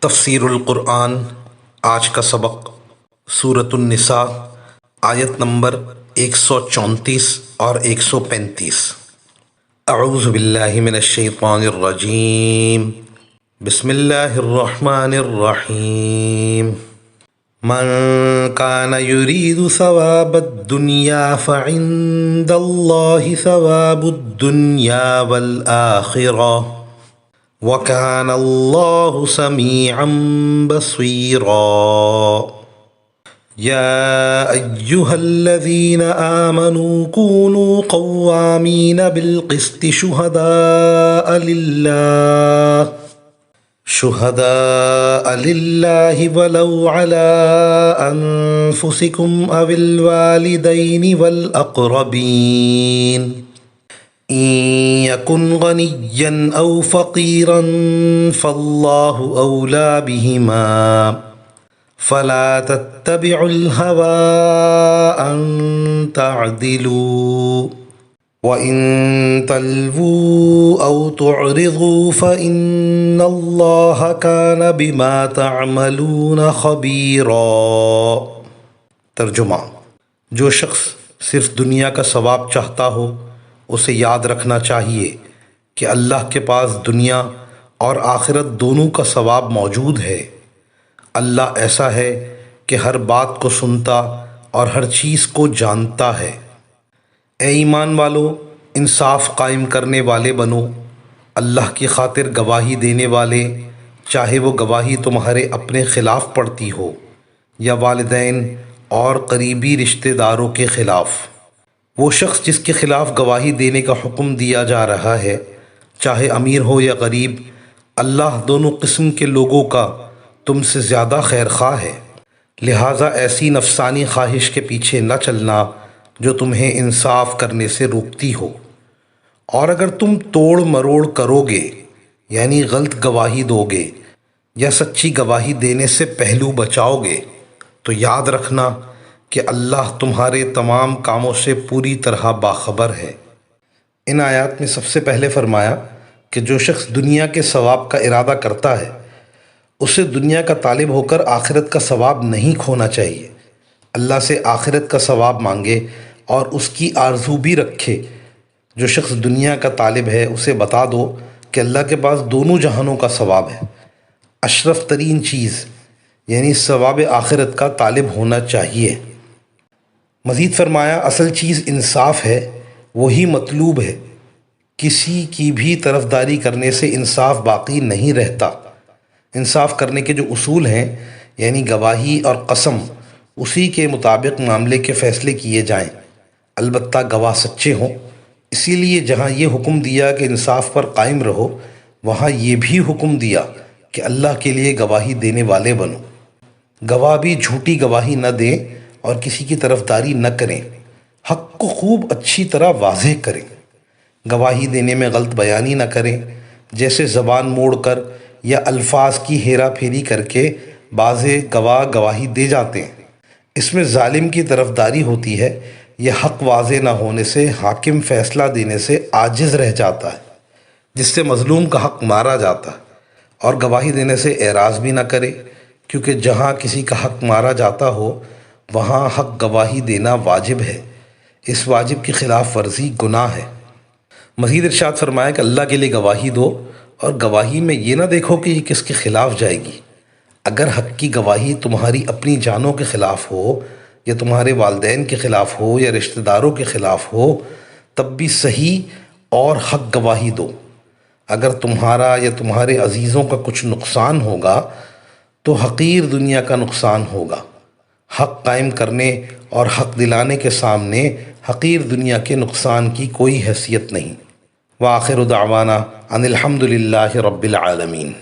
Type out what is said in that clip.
تفسیر القرآن آج کا سبق سورۃ النساء آیت نمبر 134 اور 135۔ اعوذ باللہ من الشیطان الرجیم، بسم اللہ الرحمن الرحیم۔ من کان یرید ثواب الدنیا فعند اللہ ثواب الدنیا والآخرہ وَكَانَ اللَّهُ سَمِيعًا بَصِيرًا۔ يَا أَيُّهَا الَّذِينَ آمَنُوا كُونُوا قَوَّامِينَ بِالْقِسْطِ شُهَدَاءَ لِلَّهِ وَلَوْ عَلَىٰ أَنفُسِكُمْ أَوِ الْوَالِدَيْنِ وَالْأَقْرَبِينَ إِن يَكُنْ غَنِيًّا أَوْ فَقِيرًا فَاللَّهُ أَوْلَىٰ بِهِمَا فَلَا تَتَّبِعُوا الْهَوَىٰ أَن تَعْدِلُوا وَإِن تَلْوُوا أَوْ تُعْرِضُوا فَإِنَّ اللَّهَ كَانَ بِمَا تَعْمَلُونَ خَبِيرًا۔ ترجمہ: جو شخص صرف دنیا کا ثواب چاہتا ہو اسے یاد رکھنا چاہیے کہ اللہ کے پاس دنیا اور آخرت دونوں کا ثواب موجود ہے۔ اللہ ایسا ہے کہ ہر بات کو سنتا اور ہر چیز کو جانتا ہے۔ اے ایمان والو، انصاف قائم کرنے والے بنو، اللہ کی خاطر گواہی دینے والے، چاہے وہ گواہی تمہارے اپنے خلاف پڑتی ہو یا والدین اور قریبی رشتہ داروں کے خلاف۔ وہ شخص جس کے خلاف گواہی دینے کا حکم دیا جا رہا ہے، چاہے امیر ہو یا غریب، اللہ دونوں قسم کے لوگوں کا تم سے زیادہ خیر خواہ ہے۔ لہٰذا ایسی نفسانی خواہش کے پیچھے نہ چلنا جو تمہیں انصاف کرنے سے روکتی ہو، اور اگر تم توڑ مروڑ کرو گے یعنی غلط گواہی دو گے یا سچی گواہی دینے سے پہلو بچاؤ گے تو یاد رکھنا کہ اللہ تمہارے تمام کاموں سے پوری طرح باخبر ہے۔ ان آیات میں سب سے پہلے فرمایا کہ جو شخص دنیا کے ثواب کا ارادہ کرتا ہے اسے دنیا کا طالب ہو کر آخرت کا ثواب نہیں کھونا چاہیے۔ اللہ سے آخرت کا ثواب مانگے اور اس کی آرزو بھی رکھے۔ جو شخص دنیا کا طالب ہے اسے بتا دو کہ اللہ کے پاس دونوں جہانوں کا ثواب ہے۔ اشرف ترین چیز یعنی ثواب آخرت کا طالب ہونا چاہیے۔ مزید فرمایا اصل چیز انصاف ہے، وہی مطلوب ہے۔ کسی کی بھی طرفداری کرنے سے انصاف باقی نہیں رہتا۔ انصاف کرنے کے جو اصول ہیں یعنی گواہی اور قسم، اسی کے مطابق معاملے کے فیصلے کیے جائیں، البتہ گواہ سچے ہوں۔ اسی لیے جہاں یہ حکم دیا کہ انصاف پر قائم رہو، وہاں یہ بھی حکم دیا کہ اللہ کے لیے گواہی دینے والے بنو۔ گواہ بھی جھوٹی گواہی نہ دیں اور کسی کی طرفداری نہ کریں، حق کو خوب اچھی طرح واضح کریں۔ گواہی دینے میں غلط بیانی نہ کریں، جیسے زبان موڑ کر یا الفاظ کی ہیرا پھیری کر کے بعض گواہ گواہی دے جاتے ہیں۔ اس میں ظالم کی طرفداری ہوتی ہے یا حق واضح نہ ہونے سے حاکم فیصلہ دینے سے عاجز رہ جاتا ہے، جس سے مظلوم کا حق مارا جاتا ہے۔ اور گواہی دینے سے اعراض بھی نہ کرے، کیونکہ جہاں کسی کا حق مارا جاتا ہو وہاں حق گواہی دینا واجب ہے۔ اس واجب کی خلاف ورزی گناہ ہے۔ مزید ارشاد فرمایا کہ اللہ کے لیے گواہی دو، اور گواہی میں یہ نہ دیکھو کہ یہ کس کے خلاف جائے گی۔ اگر حق کی گواہی تمہاری اپنی جانوں کے خلاف ہو یا تمہارے والدین کے خلاف ہو یا رشتہ داروں کے خلاف ہو تب بھی صحیح اور حق گواہی دو۔ اگر تمہارا یا تمہارے عزیزوں کا کچھ نقصان ہوگا تو حقیر دنیا کا نقصان ہوگا۔ حق قائم کرنے اور حق دلانے کے سامنے حقیر دنیا کے نقصان کی کوئی حیثیت نہیں۔ وآخر دعوانا ان الحمد للہ رب العالمین۔